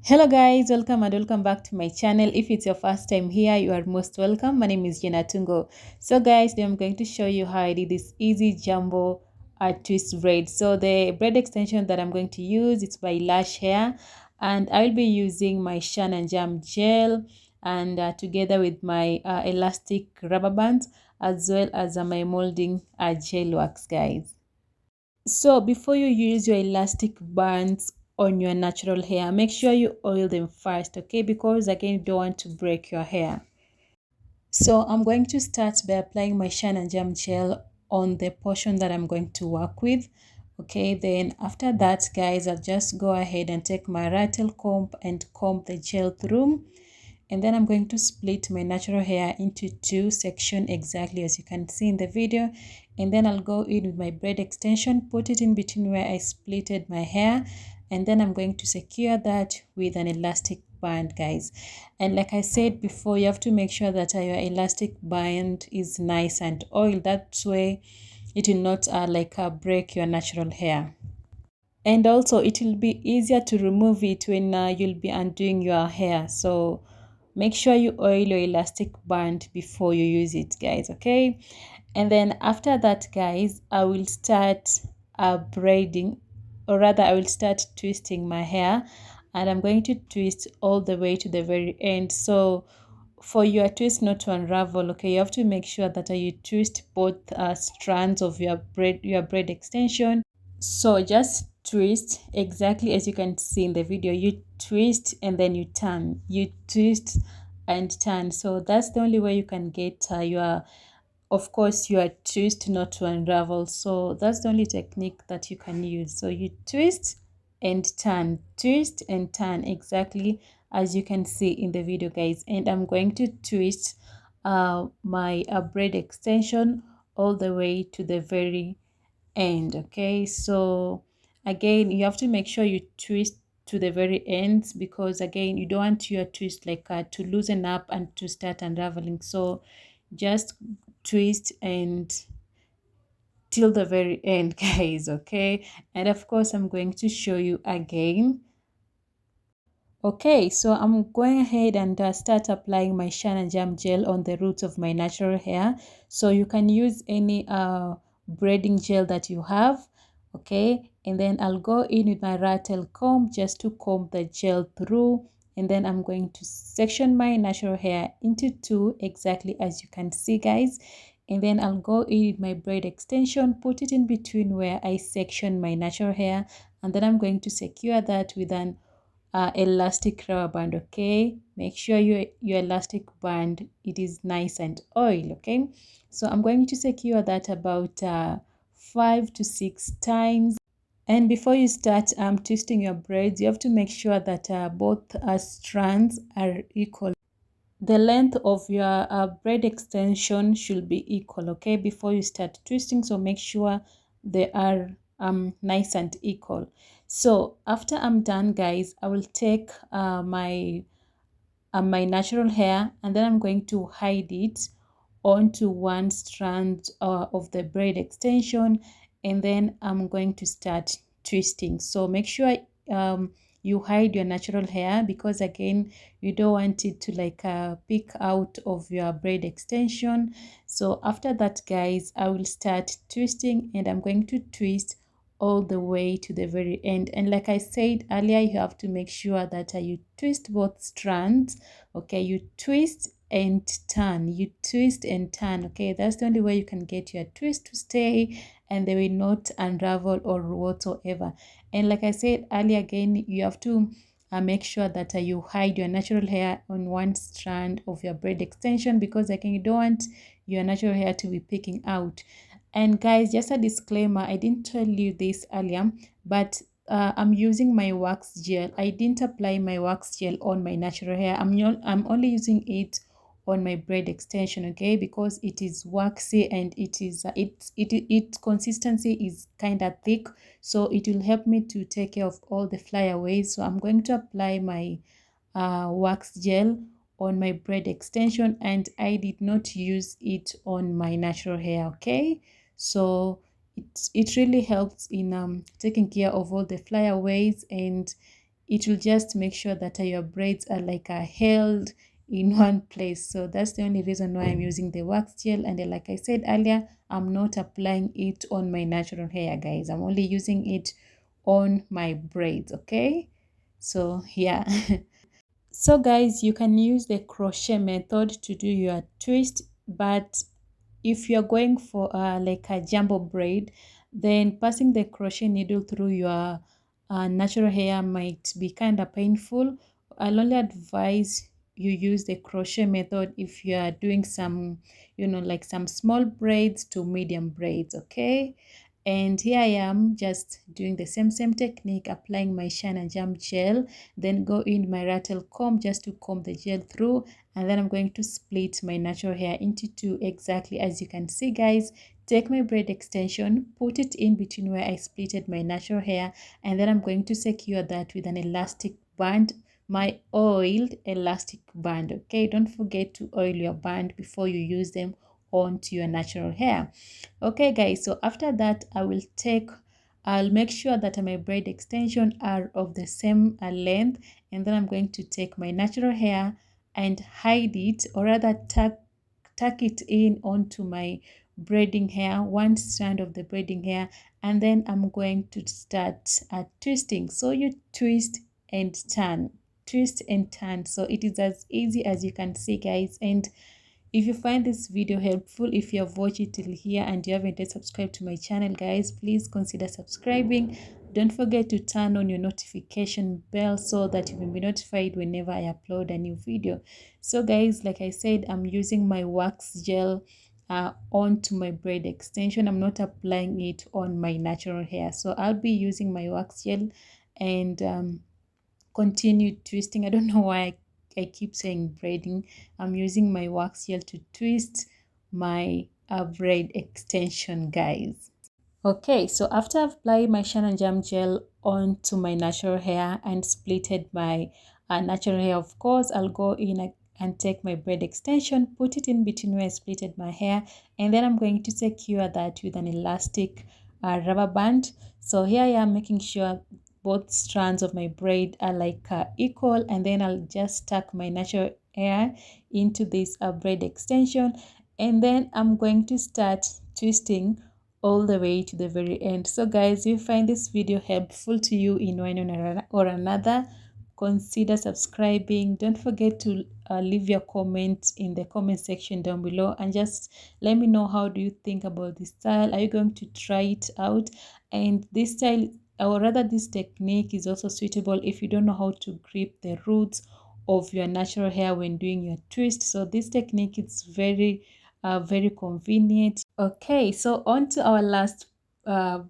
Hello guys, welcome and welcome back to my channel. If it's your first time here, you are most welcome. My name is Jenna Tungo. So guys, today I'm going to show you how I did this easy jumbo twist braid. So the braid extension that I'm going to use, it's by Lush Hair, and I will be using my Shine and Jam gel and together with my elastic rubber band, as well as my molding gel wax, guys. So before you use your elastic bands on your natural hair, make sure you oil them first, okay? Because again, you don't want to break your hair. So I'm going to start by applying my Shine and Jam gel on the portion that I'm going to work with. Okay, then after that, guys, I'll just go ahead and take my rattle comb and comb the gel through. And then I'm going to split my natural hair into two sections exactly as you can see in the video. And then I'll go in with my braid extension, put it in between where I splitted my hair, and then I'm going to secure that with an elastic band, guys. And like I said before, you have to make sure that your elastic band is nice and oiled. That way it will not break your natural hair. And also it will be easier to remove it when you'll be undoing your hair. So make sure you oil your elastic band before you use it, guys, okay? And then after that, guys, I will start braiding, or rather I will start twisting my hair, and I'm going to twist all the way to the very end. So for your twist not to unravel, okay, you have to make sure that you twist both strands of your braid extension. So just twist exactly as you can see in the video. You twist and then you turn, you twist and turn. So that's the only way you can get your, of course, your twist not to unravel. So that's the only technique that you can use. So you twist and turn, twist and turn, exactly as you can see in the video, guys. And I'm going to twist my braid extension all the way to the very end. Okay, so again, you have to make sure you twist to the very end, because again, you don't want your twist to loosen up and to start unraveling. So just twist and till the very end, guys, okay? And of course, I'm going to show you again. Okay, so I'm going ahead and start applying my Shine and Jam gel on the roots of my natural hair. So you can use any braiding gel that you have, okay? And then I'll go in with my rattle comb just to comb the gel through. And then I'm going to section my natural hair into two, exactly as you can see, guys. And then I'll go in with my braid extension, put it in between where I section my natural hair. And then I'm going to secure that with an elastic rubber band. Okay, make sure your elastic band, it is nice and oil. Okay, so I'm going to secure that about 5 to 6 times. And before you start twisting your braids, you have to make sure that both strands are equal. The length of your braid extension should be equal, okay, before you start twisting. So make sure they are nice and equal. So after I'm done, guys, I will take my natural hair, and then I'm going to hide it onto one strand of the braid extension, and then I'm going to start twisting. So make sure you hide your natural hair, because again, you don't want it to peek out of your braid extension. So after that, guys, I will start twisting, and I'm going to twist all the way to the very end. And like I said earlier, you have to make sure that you twist both strands. Okay, you twist and turn, you twist and turn. Okay, that's the only way you can get your twist to stay and they will not unravel or whatsoever. And like I said earlier, again, you have to make sure that you hide your natural hair on one strand of your braid extension, because again, you don't want your natural hair to be peeking out. And guys, just a disclaimer, I didn't tell you this earlier, but I'm using my wax gel. I didn't apply my wax gel on my natural hair. I'm only using it on my braid extension, okay, because it is waxy and it is its consistency is kind of thick, so it will help me to take care of all the flyaways. So I'm going to apply my wax gel on my braid extension, and I did not use it on my natural hair, okay? So it really helps in taking care of all the flyaways, and it will just make sure that your braids are like held in one place. So that's the only reason why I'm using the wax gel. And like I said earlier, I'm not applying it on my natural hair, guys. I'm only using it on my braids. Okay, so yeah. So guys, you can use the crochet method to do your twist, but if you're going for like a jumbo braid, then passing the crochet needle through your natural hair might be kind of painful. I'll only advise you use the crochet method if you are doing some, you know, like some small braids to medium braids. Okay, and here I am just doing the same technique, applying my shine and jump gel, then go in my rattle comb just to comb the gel through, and then I'm going to split my natural hair into two, exactly as you can see, guys. Take my braid extension, put it in between where I splitted my natural hair, and then I'm going to secure that with an elastic band, my oiled elastic band. Okay, don't forget to oil your band before you use them onto your natural hair. Okay guys, so after that I'll make sure that my braid extension are of the same length, and then I'm going to take my natural hair and hide it, or rather tuck it in onto my braiding hair, one strand of the braiding hair, and then I'm going to start twisting. So you twist and turn, twist and turn. So it is as easy as you can see, guys. And if you find this video helpful, if you have watched it till here and you haven't yet subscribed to my channel, guys, please consider subscribing. Don't forget to turn on your notification bell so that you will be notified whenever I upload a new video. So guys, like I said, I'm using my wax gel onto my braid extension. I'm not applying it on my natural hair. So I'll be using my wax gel and continue twisting. I don't know why I keep saying braiding. I'm using my wax gel to twist my braid extension, guys. Okay, so after I've applied my shine and jam gel onto my natural hair and splitted my natural hair, of course, I'll go in and take my braid extension, put it in between where I splitted my hair, and then I'm going to secure that with an elastic rubber band. So here I am making sure both strands of my braid are like equal, and then I'll just tuck my natural hair into this braid extension, and then I'm going to start twisting all the way to the very end. So guys, if you find this video helpful to you in one or another, consider subscribing. Don't forget to leave your comment in the comment section down below, and just let me know, how do you think about this style? Are you going to try it out? And this style, or rather this technique, is also suitable if you don't know how to grip the roots of your natural hair when doing your twist. So this technique is very convenient. Okay, so on to our last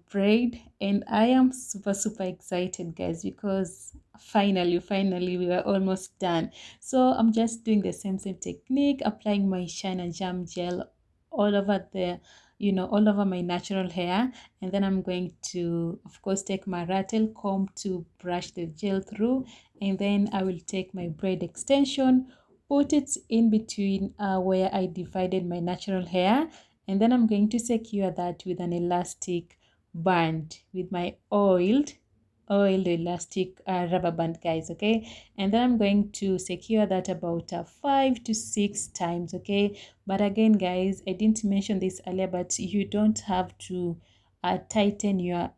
braid, and I am super excited, guys, because finally we are almost done. So I'm just doing the same technique, applying my shine and jam gel all over the, you know, all over my natural hair, and then I'm going to, of course, take my rattle comb to brush the gel through, and then I will take my braid extension, put it in between where I divided my natural hair, and then I'm going to secure that with an elastic band, with my oiled elastic rubber band, guys. Okay, and then I'm going to secure that about 5 to 6 times. Okay, but again, guys, I didn't mention this earlier, but you don't have to tighten your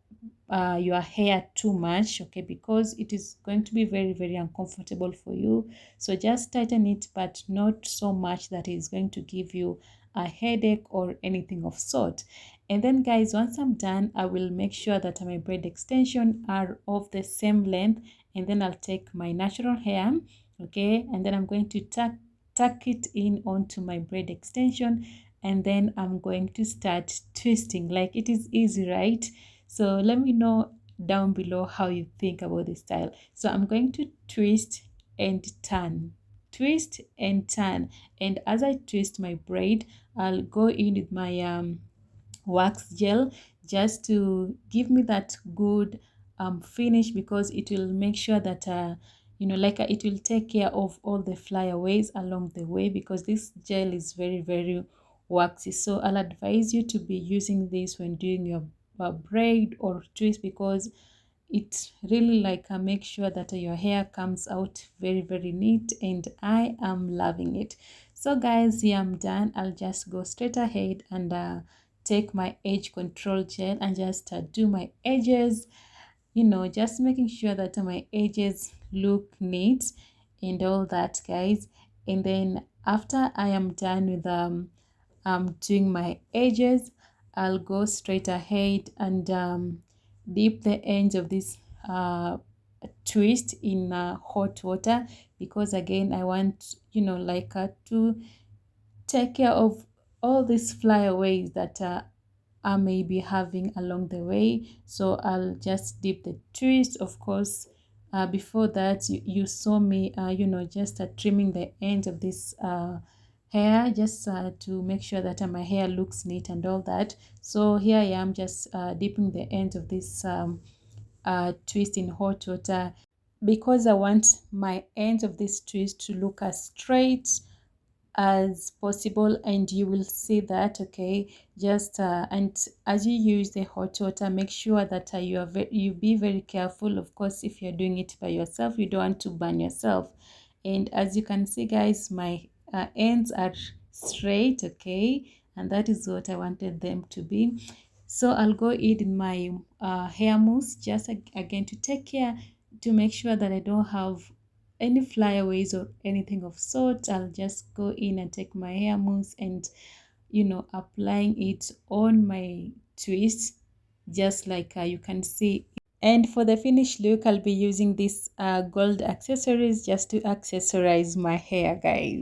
hair too much, okay, because it is going to be very uncomfortable for you. So just tighten it, but not so much that is going to give you a headache or anything of sort. And then, guys, once I'm done, I will make sure that my braid extension are of the same length, and then I'll take my natural hair, okay, and then I'm going to tuck it in onto my braid extension, and then I'm going to start twisting. Like, it is easy, right? So let me know down below how you think about this style. So I'm going to twist and turn, twist and turn, and as I twist my braid, I'll go in with my wax gel just to give me that good finish, because it will make sure that you know, like it will take care of all the flyaways along the way, because this gel is very waxy. So I'll advise you to be using this when doing your braid or twist, because it really like make sure that your hair comes out very neat, and I am loving it. So guys, here I'm done. I'll just go straight ahead and take my edge control gel and just do my edges, you know, just making sure that my edges look neat and all that, guys. And then after I am done with doing my edges, I'll go straight ahead and dip the ends of this twist in hot water, because again I want, you know, like to take care of all these flyaways that I may be having along the way. So I'll just dip the twist. Of course, before that, you saw me, you know, just trimming the ends of this hair, just to make sure that my hair looks neat and all that. So here I am just dipping the end of this twist in hot water, because I want my ends of this twist to look as straight as possible. And you will see that, okay, just and as you use the hot water, make sure that you be very careful. Of course, if you're doing it by yourself, you don't want to burn yourself. And as you can see, guys, my ends are straight, okay, and that is what I wanted them to be. So I'll go in my hair mousse, just again to take care, to make sure that I don't have any flyaways or anything of sort. I'll just go in and take my hair mousse and, you know, applying it on my twist, just like you can see. And for the finished look, I'll be using this gold accessories just to accessorize my hair, guys.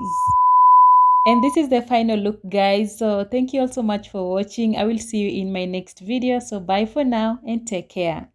And this is the final look, guys. So thank you all so much for watching. I will see you in my next video. So bye for now and take care.